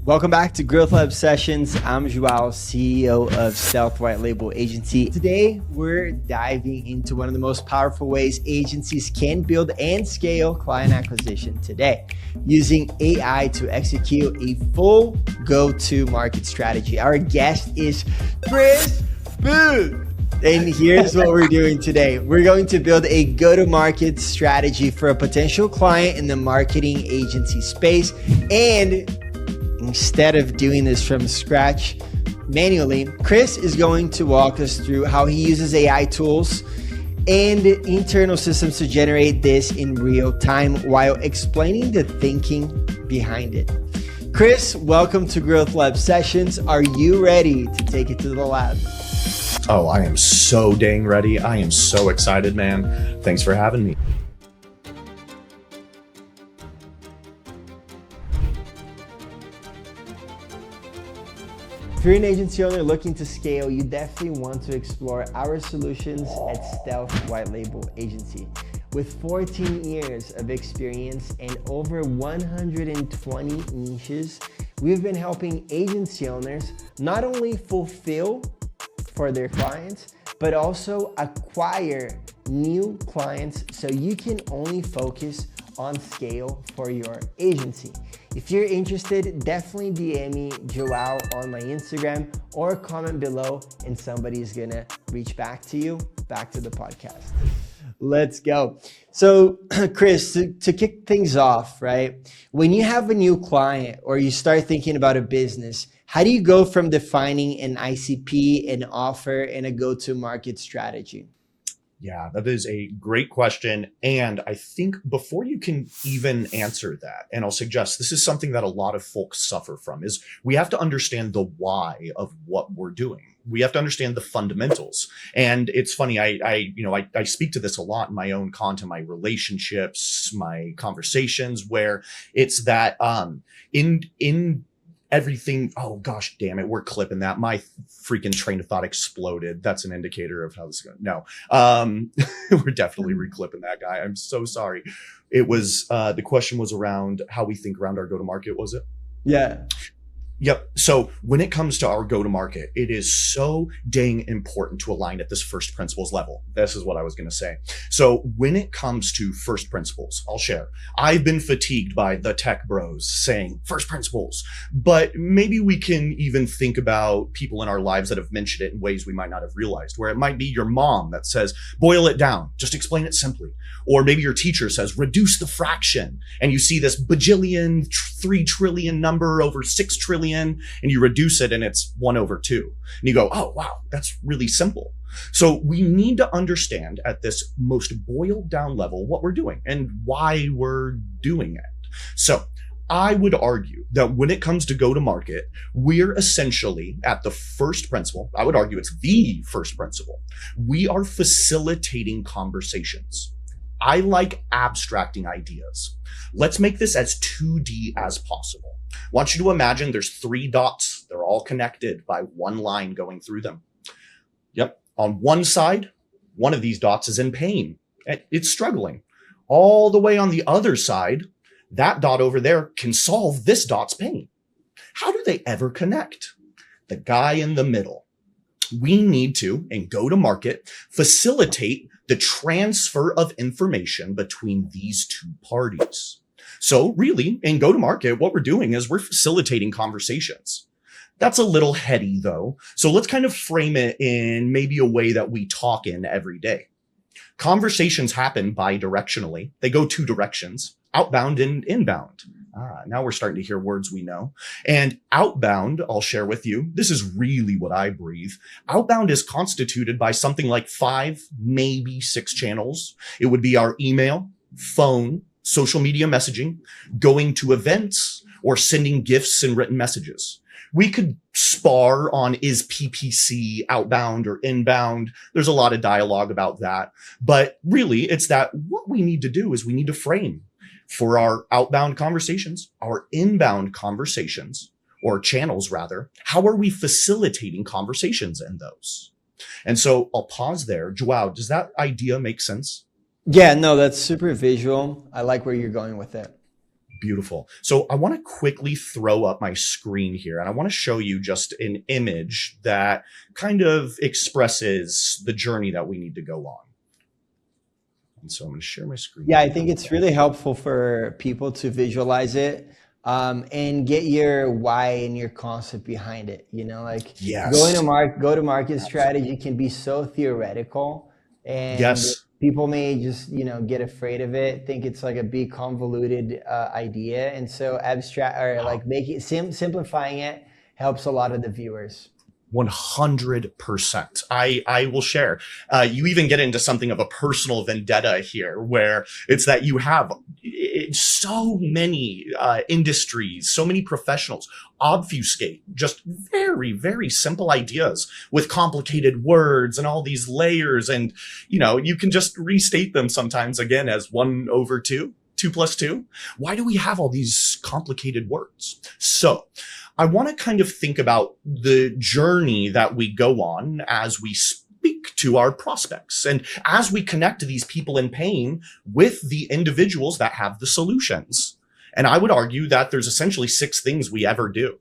Welcome back to Growth Lab Sessions. I'm Joao, CEO of Stealth White Label Agency. Today, we're diving into one of the most powerful ways agencies can build and scale client acquisition today, using AI to execute a full go-to-market strategy. Our guest is Chris Booth. And here's what we're doing today. We're going to build a go-to-market strategy for a potential client in the marketing agency space. And instead of doing this from scratch manually, Chris is going to walk us through how he uses AI tools and internal systems to generate this in real time while explaining the thinking behind it. Chris, welcome to Growth Lab Sessions. Are you ready to take it to the lab? Oh, I am so dang ready. I am so excited, man. Thanks for having me. If you're an agency owner looking to scale, you definitely want to explore our solutions at Stealth White Label Agency. With 14 years of experience and over 120 niches, we've been helping agency owners not only fulfill for their clients, but also acquire new clients so you can only focus on scale for your agency. If you're interested, definitely DM me, Joao, on my Instagram or comment below and somebody's gonna reach back to you, back to the podcast. Let's go. So Chris, to kick things off, right? When you have a new client or you start thinking about a business, how do you go from defining an ICP, an offer, and a go-to-market strategy? Yeah, that is a great question. And I think before you can even answer that, and I'll suggest this is something that a lot of folks suffer from, is we have to understand the why of what we're doing. We have to understand the fundamentals. And it's funny, I speak to this a lot in my own content, my relationships, my conversations, where it's that in everything. Oh gosh, damn it. We're clipping that. My freaking train of thought exploded. That's an indicator of how this is going. No, we're definitely reclipping that guy. I'm so sorry. It was, the question was around how we think around our go-to-market, was it? Yeah. Yep. So when it comes to our go-to-market, it is so dang important to align at this first principles level. This is what I was going to say. So when it comes to first principles, I'll share. I've been fatigued by the tech bros saying first principles, but maybe we can even think about people in our lives that have mentioned it in ways we might not have realized, where it might be your mom that says, boil it down, just explain it simply. Or maybe your teacher says, reduce the fraction. And you see this bajillion, 3 trillion number over 6 trillion. And you reduce it and it's 1/2. And you go, oh, wow, that's really simple. So we need to understand at this most boiled down level what we're doing and why we're doing it. So I would argue that when it comes to go to market, we're essentially at the first principle. I would argue it's the first principle. We are facilitating conversations. I like abstracting ideas. Let's make this as 2D as possible. I want you to imagine there's 3 dots. They're all connected by one line going through them. Yep. On one side, one of these dots is in pain. It's struggling. All the way on the other side, that dot over there can solve this dot's pain. How do they ever connect? The guy in the middle. We need to, in go-to-market, facilitate the transfer of information between these 2 parties. So really, in go-to-market, what we're doing is we're facilitating conversations. That's a little heady, though. So let's kind of frame it in maybe a way that we talk in every day. Conversations happen bi-directionally. They go 2 directions, outbound and inbound. Now we're starting to hear words we know. And outbound, I'll share with you, this is really what I breathe. Outbound is constituted by something like 5, maybe 6 channels. It would be our email, phone, social media messaging, going to events, or sending gifts and written messages. We could spar on is PPC outbound or inbound. There's a lot of dialogue about that. But really, it's that what we need to do is we need to frame for our outbound conversations, our inbound conversations, or channels rather, how are we facilitating conversations in those? And so I'll pause there. Joao, does that idea make sense? Yeah, no, that's super visual. I like where you're going with it. Beautiful. So I want to quickly throw up my screen here, and I want to show you just an image that kind of expresses the journey that we need to go on. And so I'm going to share my screen. Yeah, I think it's really helpful for people to visualize it, and get your why and your concept behind it. You know, like Yes. go-to-market strategy can be so theoretical, and Yes. people may just, get afraid of it, think it's like a big convoluted idea. And so abstract, or like simplifying it helps a lot of the viewers. 100%. I will share. You even get into something of a personal vendetta here, where it's that you have so many industries, so many professionals obfuscate just very, very simple ideas with complicated words and all these layers. And, you can just restate them sometimes again as 1/2, 2 + 2. Why do we have all these complicated words? So I want to kind of think about the journey that we go on as we speak to our prospects and as we connect to these people in pain with the individuals that have the solutions. And I would argue that there's essentially 6 things we ever do.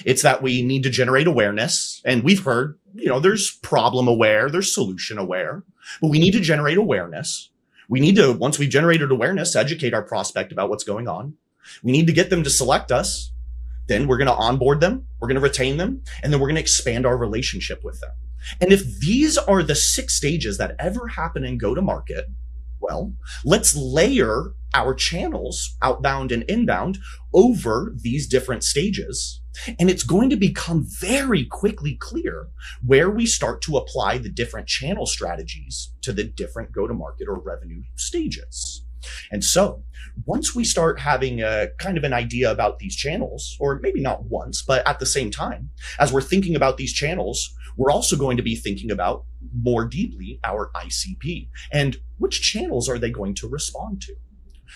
It's that we need to generate awareness. And we've heard, there's problem aware, there's solution aware, but we need to generate awareness. We need to, once we've generated awareness, educate our prospect about what's going on. We need to get them to select us. Then we're going to onboard them, we're going to retain them, and then we're going to expand our relationship with them. And if these are the 6 stages that ever happen in go-to-market, well, let's layer our channels, outbound and inbound, over these different stages. And it's going to become very quickly clear where we start to apply the different channel strategies to the different go-to-market or revenue stages. And so once we start having a kind of an idea about these channels, or maybe not once, but at the same time, as we're thinking about these channels, we're also going to be thinking about more deeply our ICP and which channels are they going to respond to.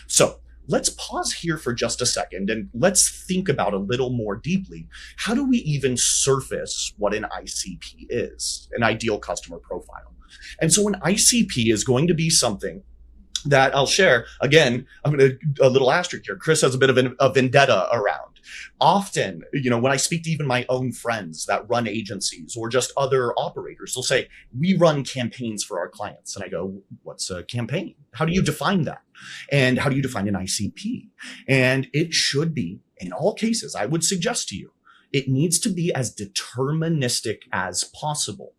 So let's pause here for just a second and let's think about a little more deeply. How do we even surface what an ICP is, an ideal customer profile? And so an ICP is going to be something that I'll share. Again, I'm going to a little asterisk here. Chris has a bit of a vendetta around. Often, when I speak to even my own friends that run agencies or just other operators, they'll say, we run campaigns for our clients. And I go, what's a campaign? How do you define that? And how do you define an ICP? And it should be, in all cases, I would suggest to you, it needs to be as deterministic as possible.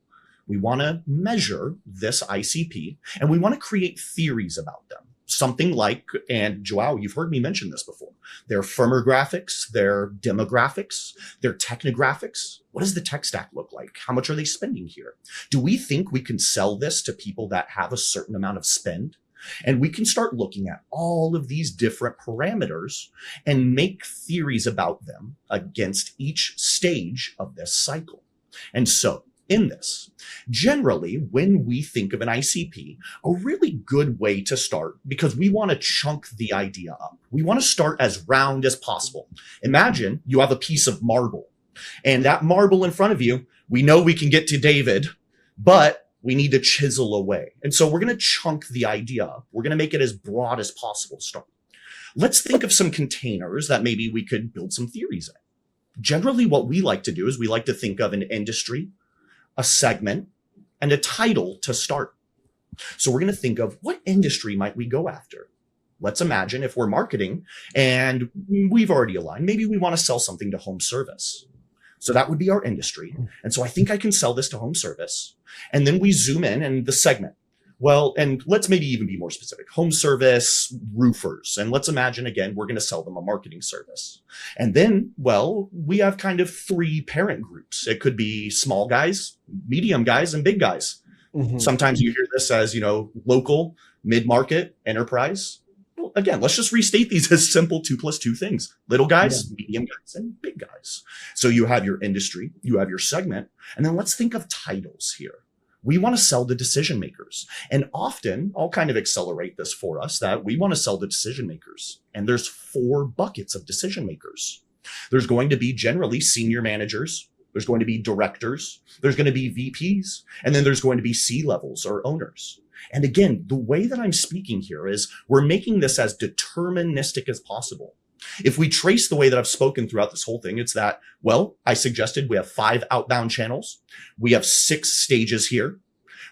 We want to measure this ICP and we want to create theories about them. Something like, and Joao, you've heard me mention this before, their firmographics, their demographics, their technographics. What does the tech stack look like? How much are they spending here? Do we think we can sell this to people that have a certain amount of spend? And we can start looking at all of these different parameters and make theories about them against each stage of this cycle. And so in this, generally, when we think of an ICP, a really good way to start, because we want to chunk the idea up. We want to start as round as possible. Imagine you have a piece of marble, and that marble in front of you, we know we can get to David, but we need to chisel away. And so we're going to chunk the idea up. We're going to make it as broad as possible to start. Let's think of some containers that maybe we could build some theories in. Generally, what we like to do is we like to think of an industry, a segment, and a title to start. So we're going to think of what industry might we go after. Let's imagine if we're marketing and we've already aligned, maybe we want to sell something to home service. So that would be our industry. And so I think I can sell this to home service. And then we zoom in and the segment. Well, and let's maybe even be more specific. Home service roofers. And let's imagine, again, we're going to sell them a marketing service. And then, well, we have kind of 3 parent groups. It could be small guys, medium guys, and big guys. Mm-hmm. Sometimes you hear this as, local, mid-market, enterprise. Well, again, let's just restate these as simple 2 + 2 things. Little guys, medium guys, and big guys. So you have your industry, you have your segment, and then let's think of titles here. We want to sell to decision makers. And often, I'll kind of accelerate this for us, that we want to sell to decision makers. And there's 4 buckets of decision makers. There's going to be generally senior managers. There's going to be directors. There's going to be VPs. And then there's going to be C-levels or owners. And again, the way that I'm speaking here is we're making this as deterministic as possible. If we trace the way that I've spoken throughout this whole thing, it's that, well, I suggested we have 5 outbound channels. We have 6 stages here.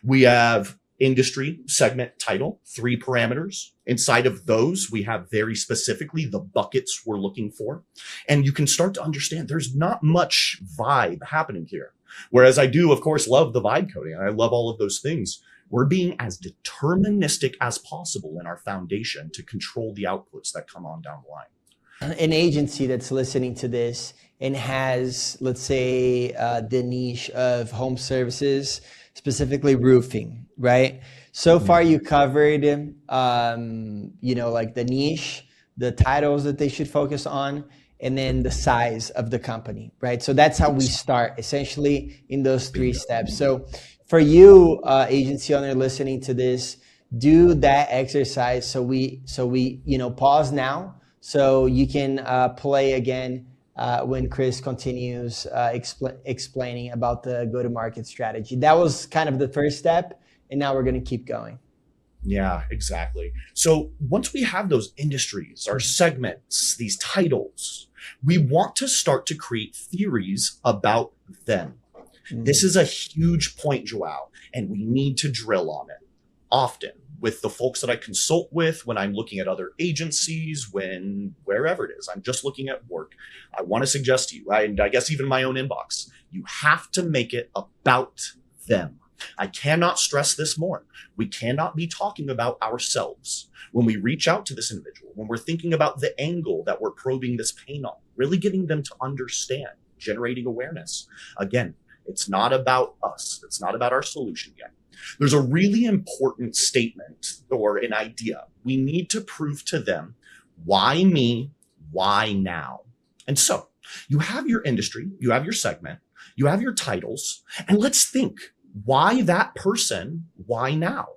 We have industry, segment, title, 3 parameters. Inside of those, we have very specifically the buckets we're looking for. And you can start to understand there's not much vibe happening here. Whereas I do, of course, love the vibe coding. And I love all of those things. We're being as deterministic as possible in our foundation to control the outputs that come on down the line. An agency that's listening to this and has, let's say, the niche of home services, specifically roofing, right? So far you covered, like the niche, the titles that they should focus on, and then the size of the company, right? So that's how we start, essentially, in those 3 steps. So for you, agency owner listening to this, do that exercise. So we pause now, so you can play again when Chris continues explaining about the go-to-market strategy. That was kind of the first step, and now we're going to keep going. Yeah, exactly. So once we have those industries, our segments, these titles, we want to start to create theories about them. This is a huge point, Joao, and we need to drill on it often with the folks that I consult with, when I'm looking at other agencies, wherever it is, I'm just looking at work. I want to suggest to you, and I guess even my own inbox, you have to make it about them. I cannot stress this more. We cannot be talking about ourselves when we reach out to this individual, when we're thinking about the angle that we're probing this pain on, really getting them to understand, generating awareness. Again, it's not about us. It's not about our solution yet. There's a really important statement or an idea. We need to prove to them, why me, why now? And so you have your industry, you have your segment, you have your titles, and let's think, why that person? Why now?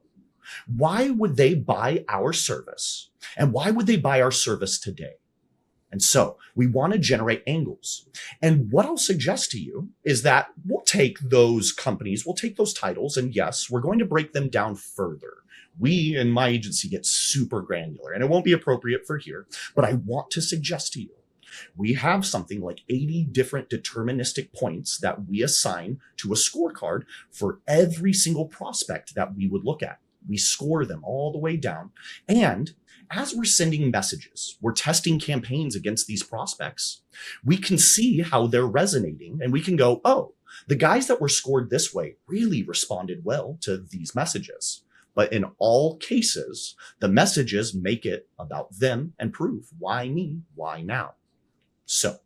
Why would they buy our service? And why would they buy our service today? And so we want to generate angles. And what I'll suggest to you is that we'll take those companies, we'll take those titles, and yes, we're going to break them down further. We in my agency get super granular, and it won't be appropriate for here, but I want to suggest to you, we have something like 80 different deterministic points that we assign to a scorecard for every single prospect that we would look at. We score them all the way down. And as we're sending messages, we're testing campaigns against these prospects, we can see how they're resonating, and we can go, oh, the guys that were scored this way really responded well to these messages. But in all cases, the messages make it about them and prove, why me, why now? So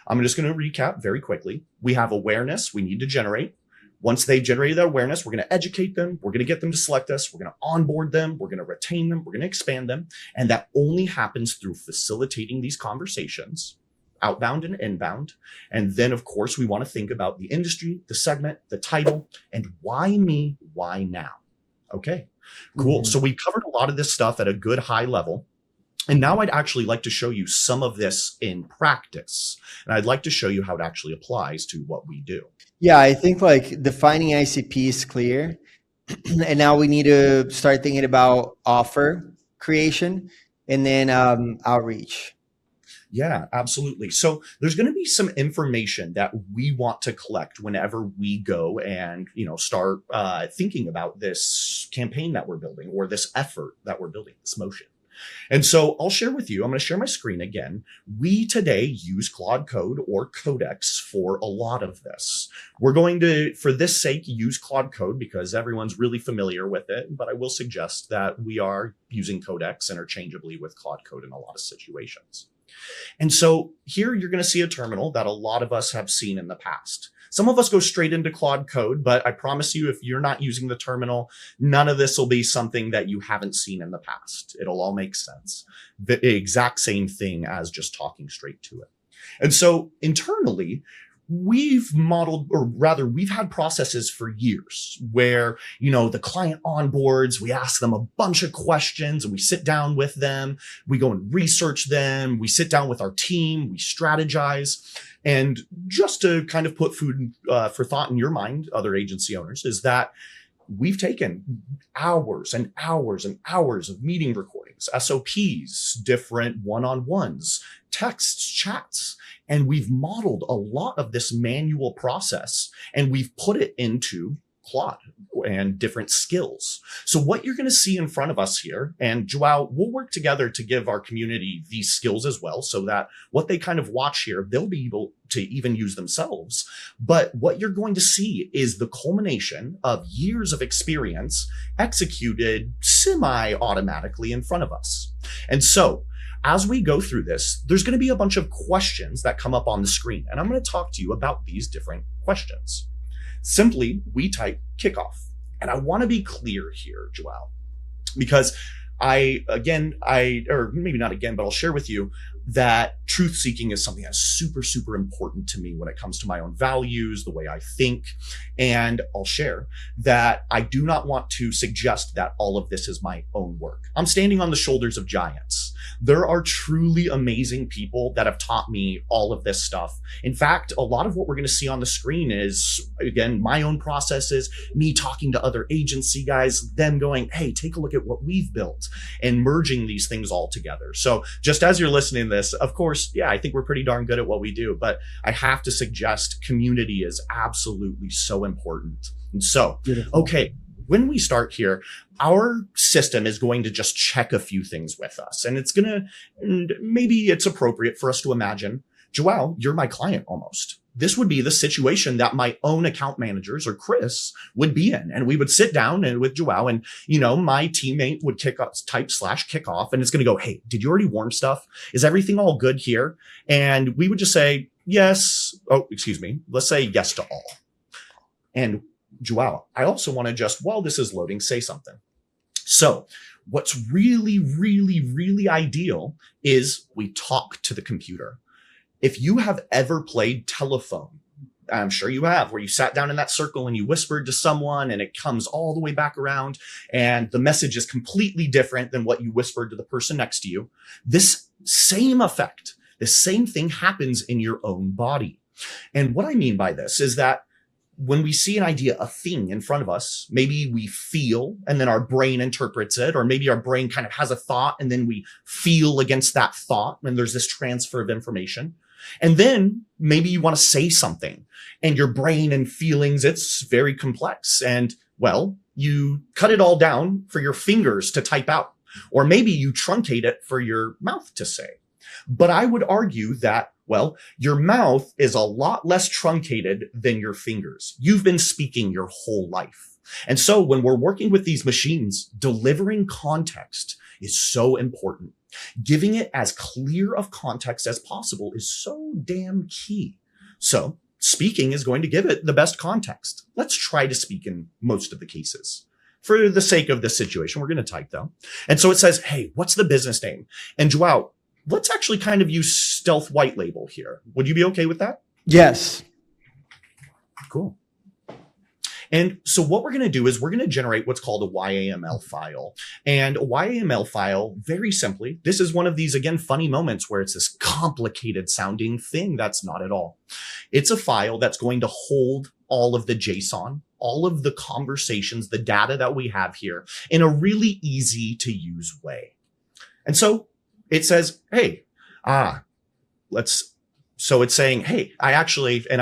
I'm just going to recap very quickly. We have awareness we need to generate. Once they've generated that awareness, we're going to educate them. We're going to get them to select us. We're going to onboard them. We're going to retain them. We're going to expand them. And that only happens through facilitating these conversations, outbound and inbound. And then, of course, we want to think about the industry, the segment, the title, and why me, why now? Okay, cool. So we covered a lot of this stuff at a good high level. And now I'd actually like to show you some of this in practice. And I'd like to show you how it actually applies to what we do. Yeah, I think like defining ICP is clear. And now we need to start thinking about offer creation and then outreach. Yeah, absolutely. So there's going to be some information that we want to collect whenever we go and, start thinking about this campaign that we're building or this effort that we're building, this motion. And so I'll share with you, I'm going to share my screen again. We today use Claude Code or Codex for a lot of this. We're going to, for this sake, use Claude Code because everyone's really familiar with it. But I will suggest that we are using Codex interchangeably with Claude Code in a lot of situations. And so here you're going to see a terminal that a lot of us have seen in the past. Some of us go straight into Claude Code, but I promise you, if you're not using the terminal, none of this will be something that you haven't seen in the past. It'll all make sense. The exact same thing as just talking straight to it. And so internally, we've modeled, or rather we've had processes for years where, the client onboards, we ask them a bunch of questions and we sit down with them, we go and research them, we sit down with our team, we strategize. And just to kind of put food for thought in your mind, other agency owners, is that we've taken hours and hours and hours of meeting recordings, SOPs, different one-on-ones, texts, chats, and we've modeled a lot of this manual process and we've put it into Claude and different skills. So what you're going to see in front of us here, and Joao, we'll work together to give our community these skills as well, so that what they kind of watch here, they'll be able to even use themselves. But what you're going to see is the culmination of years of experience executed semi-automatically in front of us. And so as we go through this, there's going to be a bunch of questions that come up on the screen, and I'm going to talk to you about these different questions. Simply, we type kickoff. And I want to be clear here, Joao, because or maybe not again, but I'll share with you that truth seeking is something that's super, super important to me when it comes to my own values, the way I think. And I'll share that I do not want to suggest that all of this is my own work. I'm standing on the shoulders of giants. There are truly amazing people that have taught me all of this stuff. In fact, a lot of what we're going to see on the screen is, again, my own processes, me talking to other agency guys, them going, hey, take a look at what we've built, and merging these things all together. So just as you're listening to this, of course, yeah, I think we're pretty darn good at what we do, but I have to suggest community is absolutely so important. And so, okay, when we start here, our system is going to just check a few things with us, and maybe it's appropriate for us to imagine, Joao, you're my client almost. This would be the situation that my own account managers or Chris would be in. And we would sit down and with Joao, and, my teammate would type /kickoff, and it's going to go, hey, did you already warm stuff? Is everything all good here? And we would just say, yes. Oh, excuse me. Let's say yes to all. And Joao, I also want to just, while this is loading, say something. So what's really, really, really ideal is we talk to the computer. If you have ever played telephone, I'm sure you have, where you sat down in that circle and you whispered to someone and it comes all the way back around and the message is completely different than what you whispered to the person next to you. This same effect, the same thing happens in your own body. And what I mean by this is that when we see an idea, a thing in front of us, maybe we feel and then our brain interprets it, or maybe our brain kind of has a thought and then we feel against that thought and there's this transfer of information. And then maybe you want to say something and your brain and feelings, it's very complex. And well, you cut it all down for your fingers to type out, or maybe you truncate it for your mouth to say. But I would argue that, well, your mouth is a lot less truncated than your fingers. You've been speaking your whole life. And so when we're working with these machines, delivering context is so important. Giving it as clear of context as possible is so damn key. So speaking is going to give it the best context. Let's try to speak in most of the cases. For the sake of this situation, we're going to type though. And so it says, hey, what's the business name? And Joao, let's actually kind of use stealth white label here. Would you be okay with that? Yes. Cool. And so what we're going to do is we're going to generate what's called a YAML file. And a YAML file, very simply, this is one of these, again, funny moments where it's this complicated sounding thing that's not at all. It's a file that's going to hold all of the JSON, all of the conversations, the data that we have here in a really easy to use way. And so it says, hey, so it's saying, hey, I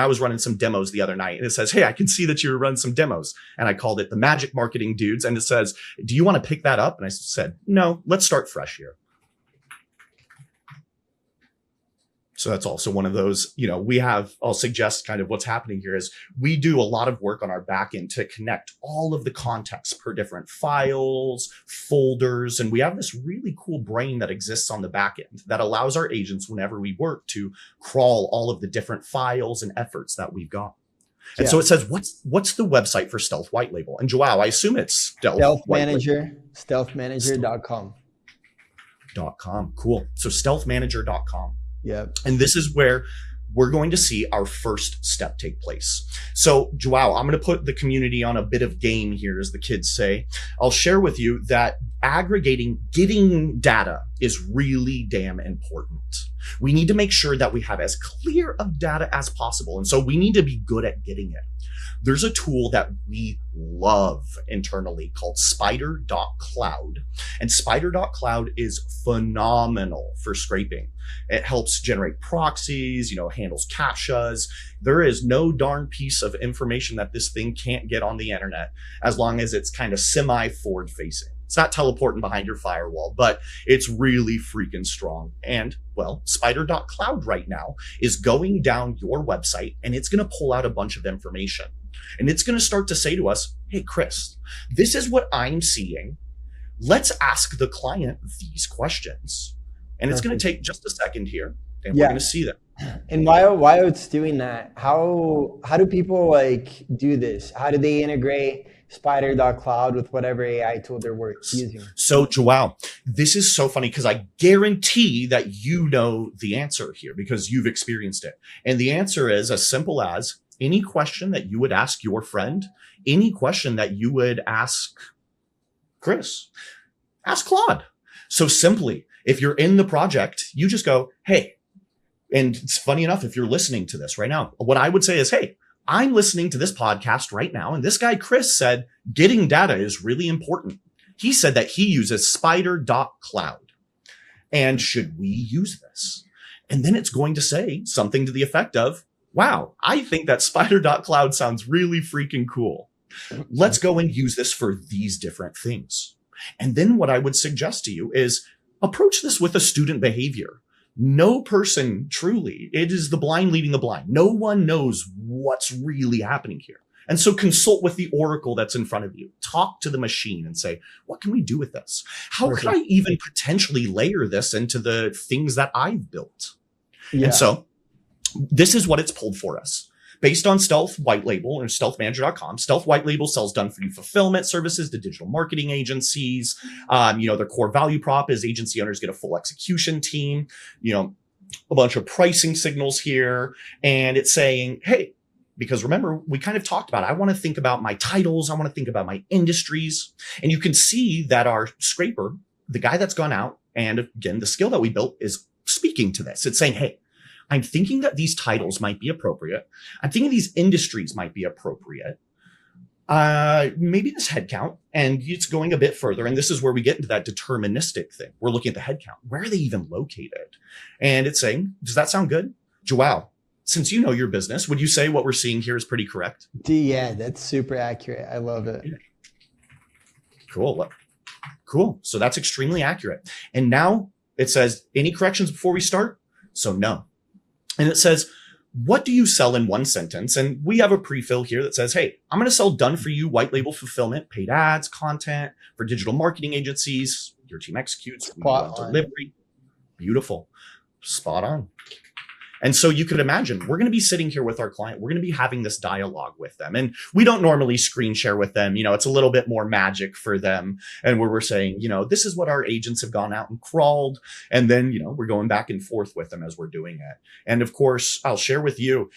was running some demos the other night, and it says, hey, I can see that you run some demos. And I called it the Magic Marketing Dudes. And it says, do you want to pick that up? And I said, no, let's start fresh here. So that's also one of those, I'll suggest kind of what's happening here is we do a lot of work on our backend to connect all of the context per different files, folders, and we have this really cool brain that exists on the backend that allows our agents, whenever we work, to crawl all of the different files and efforts that we've got. And so it says, what's the website for Stealth White Label? And Joao, I assume it's Stealth Manager, stealthmanager.com. Cool. So stealthmanager.com. Yep. And this is where we're going to see our first step take place. So Joao, I'm going to put the community on a bit of game here, as the kids say. I'll share with you that aggregating, getting data is really damn important. We need to make sure that we have as clear of data as possible. And so we need to be good at getting it. There's a tool that we love internally called spider.cloud. And spider.cloud is phenomenal for scraping. It helps generate proxies, handles CAPTCHAs. There is no darn piece of information that this thing can't get on the internet as long as it's kind of semi-forward facing. It's not teleporting behind your firewall, but it's really freaking strong. And well, spider.cloud right now is going down your website and it's going to pull out a bunch of information. And it's going to start to say to us, hey, Chris, this is what I'm seeing. Let's ask the client these questions. And it's going to take just a second here, and we're going to see them. And while it's doing that, how do people do this? How do they integrate spider.cloud with whatever AI tool they're using? So, Joao, this is so funny because I guarantee that you know the answer here because you've experienced it. And the answer is as simple as any question that you would ask your friend, any question that you would ask Chris, ask Claude. So simply, if you're in the project, you just go, hey, and it's funny enough, if you're listening to this right now, what I would say is, hey, I'm listening to this podcast right now. And this guy, Chris, said getting data is really important. He said that he uses spider.cloud. And should we use this? And then it's going to say something to the effect of, wow, I think that spider.cloud sounds really freaking cool. Let's go and use this for these different things. And then what I would suggest to you is approach this with a student behavior. No person truly, it is the blind leading the blind. No one knows what's really happening here. And so consult with the oracle that's in front of you. Talk to the machine and say, what can we do with this? How could I even potentially layer this into the things that I've built? Yeah. And so this is what it's pulled for us. Based on Stealth White Label or stealthmanager.com, Stealth White Label sells done-for-you fulfillment services to digital marketing agencies. Their core value prop is agency owners get a full execution team, a bunch of pricing signals here. And it's saying, hey, because remember, we kind of talked about, I want to think about my titles. I want to think about my industries. And you can see that our scraper, the guy that's gone out, and again, the skill that we built is speaking to this. It's saying, hey, I'm thinking that these titles might be appropriate. I'm thinking these industries might be appropriate. Maybe this headcount, and it's going a bit further. And this is where we get into that deterministic thing. We're looking at the headcount. Where are they even located? And it's saying, does that sound good? Joao, since you know your business, would you say what we're seeing here is pretty correct? Yeah, that's super accurate. I love it. Cool. So that's extremely accurate. And now it says, any corrections before we start? So no. And it says, what do you sell in one sentence? And we have a pre-fill here that says, hey, I'm going to sell done-for-you white label fulfillment, paid ads, content for digital marketing agencies. Your team executes. Delivery. Beautiful. Spot on. And so you could imagine we're going to be sitting here with our client. We're going to be having this dialogue with them. And we don't normally screen share with them. It's a little bit more magic for them. And where we're saying, this is what our agents have gone out and crawled. And then, we're going back and forth with them as we're doing it. And of course, I'll share with you,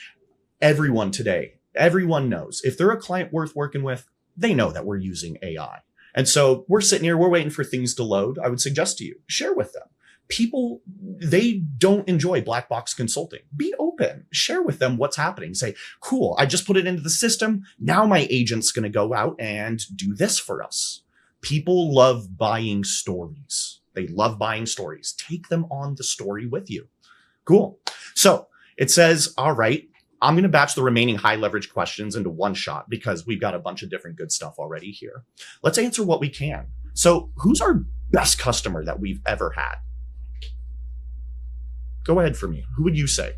everyone knows if they're a client worth working with, they know that we're using AI. And so we're sitting here, we're waiting for things to load. I would suggest to you, share with them. People, they don't enjoy black box consulting. Be open, share with them what's happening. Say, cool, I just put it into the system. Now my agent's going to go out and do this for us. People love buying stories. They love buying stories. Take them on the story with you. Cool. So it says, all right, I'm going to batch the remaining high leverage questions into one shot because we've got a bunch of different good stuff already here. Let's answer what we can. So who's our best customer that we've ever had? Go ahead for me. Who would you say?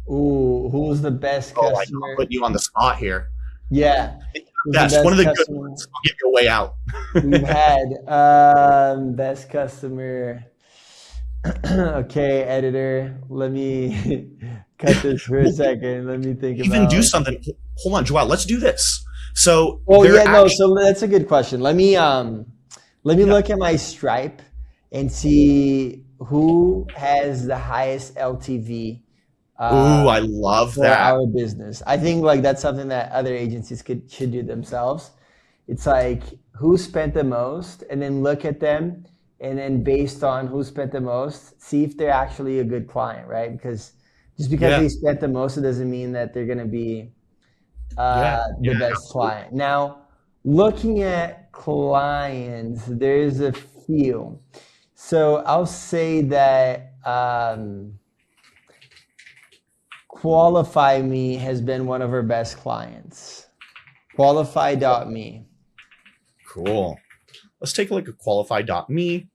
Ooh, who's the best customer? I'm putting you on the spot here. Yeah. Best. One of the good ones. I'll give you a way out. We've had best customer. Okay, editor. Let me cut this for a second. Let me think about it. Do something. Hold on, Joao. Let's do this. So so that's a good question. Let me look at my Stripe and see who has the highest LTV. I love for our business. I think that's something that other agencies should do themselves. It's who spent the most, and then look at them and then based on who spent the most, see if they're actually a good client, right? Because just because Yeah. they spent the most, it doesn't mean that they're going to be Yeah. the Yeah. best Absolutely. client. Now, looking at clients, there's a few. So I'll say that Qualify Me has been one of our best clients. Qualify.me. Cool. Let's take a look at qualify.me.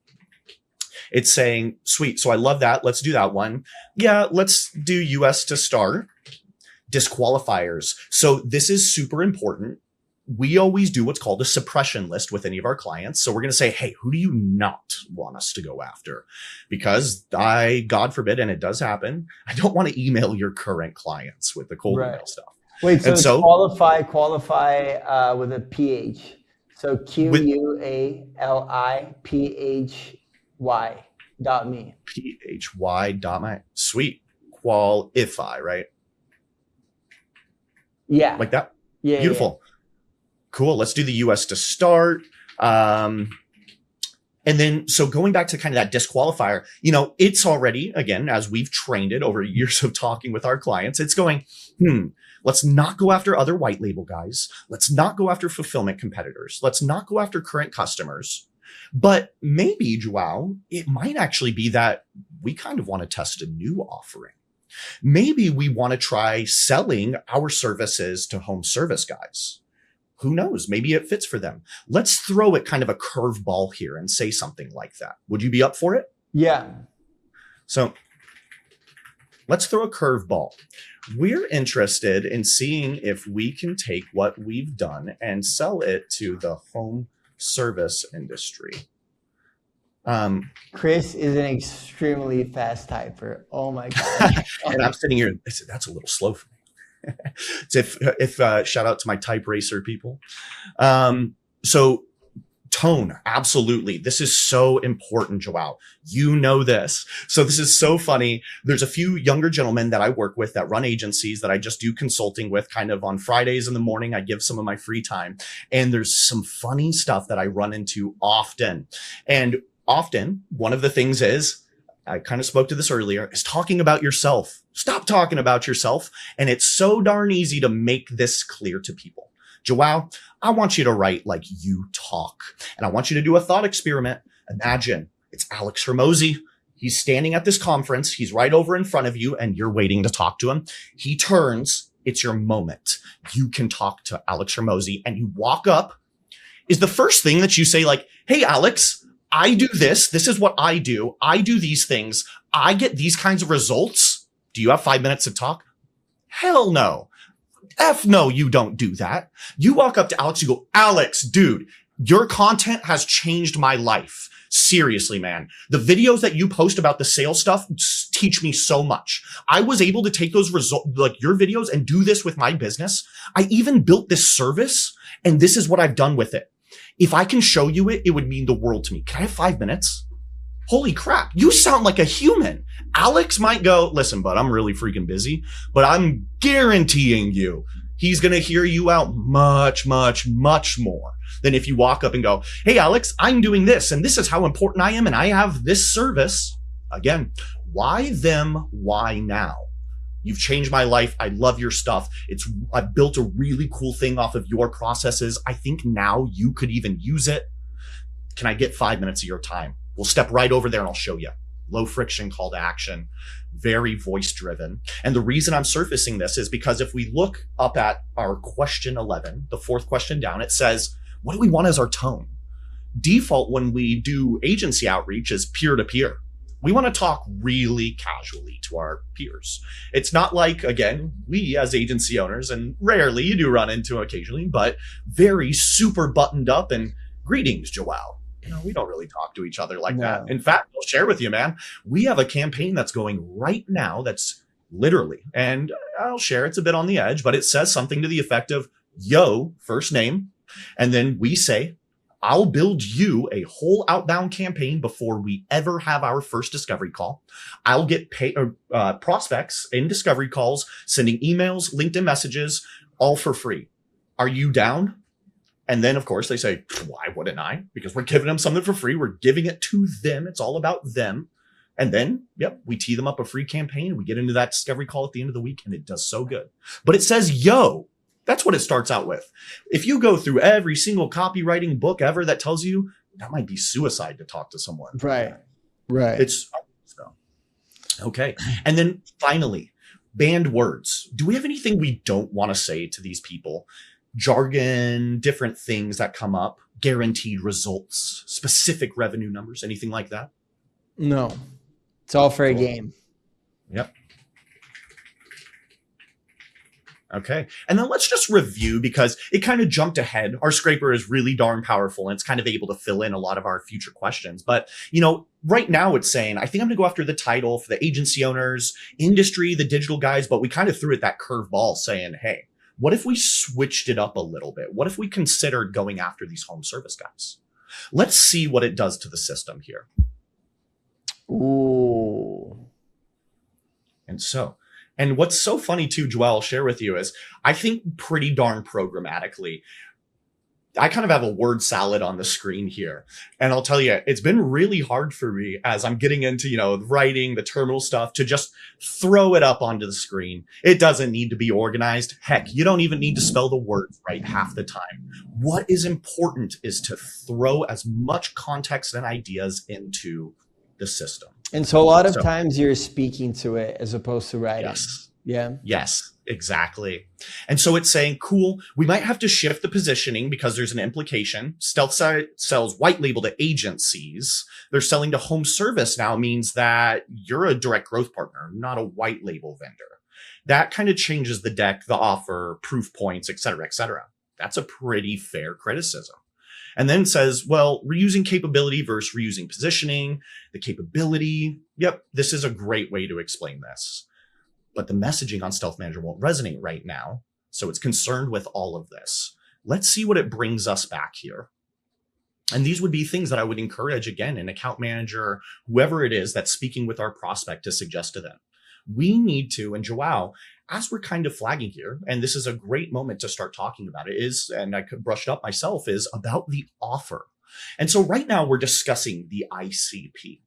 It's saying, sweet. So I love that. Let's do that one. Yeah, let's do US to start. Disqualifiers. So this is super important. We always do what's called a suppression list with any of our clients. So we're going to say, hey, who do you not want us to go after? Because God forbid, and it does happen, I don't want to email your current clients with the cold Right. email stuff. Wait, so And it's so qualify with a PH. So with QUALIPHY.me. phy.my, sweet, qualify, right? Yeah. Like that. Yeah. Beautiful. Cool. Let's do the US to start. And then, so going back to kind of that disqualifier, it's already, again, as we've trained it over years of talking with our clients, it's going, let's not go after other white label guys. Let's not go after fulfillment competitors. Let's not go after current customers. But maybe, Joao, it might actually be that we kind of want to test a new offering. Maybe we want to try selling our services to home service guys. Who knows? Maybe it fits for them. Let's throw it kind of a curveball here and say something like that. Would you be up for it? Yeah. So let's throw a curveball. We're interested in seeing if we can take what we've done and sell it to the home service industry. Chris is an extremely fast typer. Oh my God. And I'm sitting here, I said, that's a little slow for me. if shout out to my type racer people. So tone, absolutely. This is so important, Joao. You know this. So this is so funny. There's a few younger gentlemen that I work with that run agencies that I just do consulting with kind of on Fridays in the morning. I give some of my free time. And there's some funny stuff that I run into often. And often, one of the things is, I kind of spoke to this earlier, is talking about yourself. Stop talking about yourself. And it's so darn easy to make this clear to people. Joao, I want you to write like you talk. And I want you to do a thought experiment. Imagine it's Alex Hormozy. He's standing at this conference. He's right over in front of you and you're waiting to talk to him. He turns. It's your moment. You can talk to Alex Hormozy and you walk up. Is the first thing that you say like, hey, Alex, I do this. This is what I do. I do these things. I get these kinds of results. Do you have 5 minutes to talk? Hell no. F no, you don't do that. You walk up to Alex, you go, Alex, dude, your content has changed my life. Seriously, man. The videos that you post about the sales stuff teach me so much. I was able to take those results, like your videos, and do this with my business. I even built this service, and this is what I've done with it. If I can show you it, it would mean the world to me. Can I have 5 minutes? Holy crap. You sound like a human. Alex might go, listen, bud, I'm really freaking busy, but I'm guaranteeing you he's going to hear you out much, much, much more than if you walk up and go, hey, Alex, I'm doing this and this is how important I am. And I have this service. Again, why them? Why now? You've changed my life. I love your stuff. I've built a really cool thing off of your processes. I think now you could even use it. Can I get 5 minutes of your time? We'll step right over there and I'll show you. Low friction call to action, very voice driven. And the reason I'm surfacing this is because if we look up at our question 11, the fourth question down, it says, what do we want as our tone? Default when we do agency outreach is peer to peer. We want to talk really casually to our peers. It's not like, again, we as agency owners, and rarely you do run into occasionally, but very super buttoned up and greetings, Joao. We don't really talk to each other like that. In fact, I'll share with you, man, we have a campaign that's going right now that's literally, and I'll share, it's a bit on the edge, but it says something to the effect of, yo, first name. And then we say, I'll build you a whole outbound campaign before we ever have our first discovery call. I'll get prospects in discovery calls, sending emails, LinkedIn messages, all for free. Are you down? And then, of course, they say, why wouldn't I? Because we're giving them something for free. We're giving it to them. It's all about them. And then, yep, we tee them up a free campaign. We get into that discovery call at the end of the week, and it does so good. But it says, yo, that's what it starts out with. If you go through every single copywriting book ever that tells you, that might be suicide to talk to someone. Right. Right. It's so. Okay. And then finally, banned words. Do we have anything we don't want to say to these people? Jargon, different things that come up, guaranteed results, specific revenue numbers, anything like that? No. It's all for a game. Yep. Okay. And then let's just review, because it kind of jumped ahead. Our scraper is really darn powerful, and it's kind of able to fill in a lot of our future questions. But, you know, right now it's saying, I think I'm going to go after the title for the agency owners, industry, the digital guys, but we kind of threw it that curveball saying, hey, what if we switched it up a little bit? What if we considered going after these home service guys? Let's see what it does to the system here. Ooh. And what's so funny too, Joel, I'll share with you, is I think pretty darn programmatically, I kind of have a word salad on the screen here. And I'll tell you, it's been really hard for me as I'm getting into, you know, writing the terminal stuff to just throw it up onto the screen. It doesn't need to be organized. Heck, you don't even need to spell the words right half the time. What is important is to throw as much context and ideas into the system. And so a lot of times you're speaking to it as opposed to writing. Yes. Yeah. Yes, exactly. And so it's saying, cool, we might have to shift the positioning because there's an implication. Stealth sells white label to agencies. They're selling to home service now means that you're a direct growth partner, not a white label vendor. That kind of changes the deck, the offer, proof points, et cetera, et cetera. That's a pretty fair criticism. And then says, well, reusing capability versus reusing positioning, the capability. Yep, this is a great way to explain this. But the messaging on Stealth Manager won't resonate right now. So it's concerned with all of this. Let's see what it brings us back here. And these would be things that I would encourage, again, an account manager, whoever it is that's speaking with our prospect, to suggest to them. We need to, and Joao, as we're kind of flagging here, and this is a great moment to start talking about it, is, and I could brush it up myself, is about the offer. And so right now we're discussing the ICP.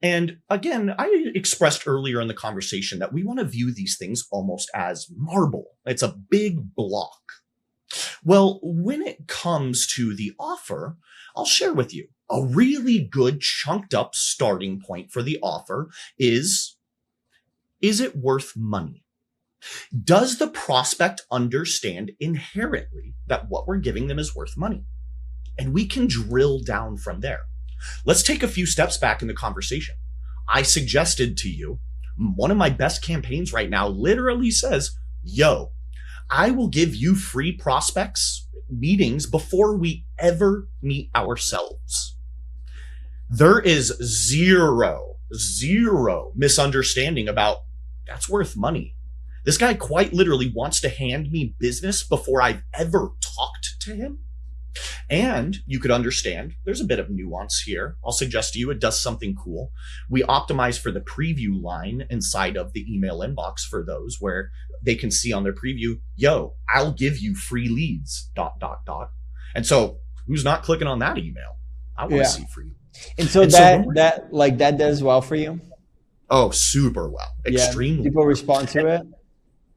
And again, I expressed earlier in the conversation that we want to view these things almost as marble. It's a big block. Well, when it comes to the offer, I'll share with you a really good chunked up starting point for the offer is it worth money? Does the prospect understand inherently that what we're giving them is worth money? And we can drill down from there. Let's take a few steps back in the conversation. I suggested to you, one of my best campaigns right now literally says, yo, I will give you free prospects meetings before we ever meet ourselves. There is zero misunderstanding about that's worth money. This guy quite literally wants to hand me business before I've ever talked to him. And you could understand there's a bit of nuance here. I'll suggest to you it does something cool. We optimize for the preview line inside of the email inbox for those where they can see on their preview, yo, I'll give you free leads, ... And so who's not clicking on that email? I want to see free. And so that does well for you? Oh, super well. Extremely. People respond to it?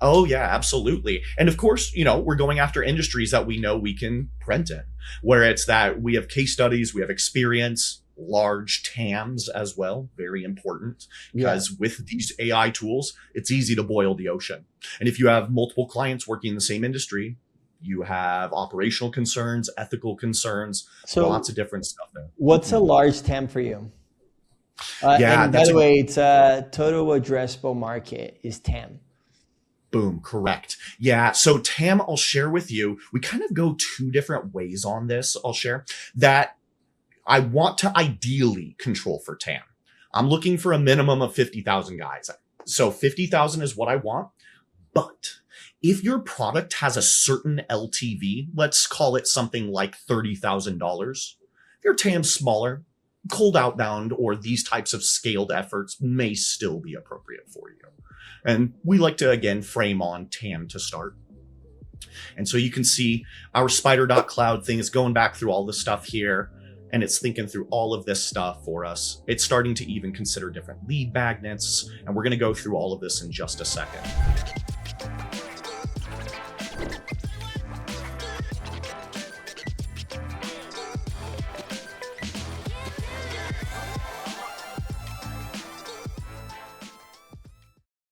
Oh, yeah, absolutely. And of course, you know, we're going after industries that we know we can print in, where it's that we have case studies, we have experience, large TAMs as well. Very important, because with these AI tools, it's easy to boil the ocean. And if you have multiple clients working in the same industry, you have operational concerns, ethical concerns, so lots of different stuff there. What's a large TAM for you? And by the way, it's total addressable market is TAM. Boom, correct. Yeah, so TAM, I'll share with you, we kind of go two different ways on this. I'll share that I want to ideally control for TAM. I'm looking for a minimum of 50,000 guys. So 50,000 is what I want. But if your product has a certain LTV, let's call it something like $30,000, if your TAM's smaller, cold outbound or these types of scaled efforts may still be appropriate for you. And we like to, again, frame on TAM to start. And so you can see our spider.cloud thing is going back through all the stuff here, and it's thinking through all of this stuff for us. It's starting to even consider different lead magnets, and we're going to go through all of this in just a second.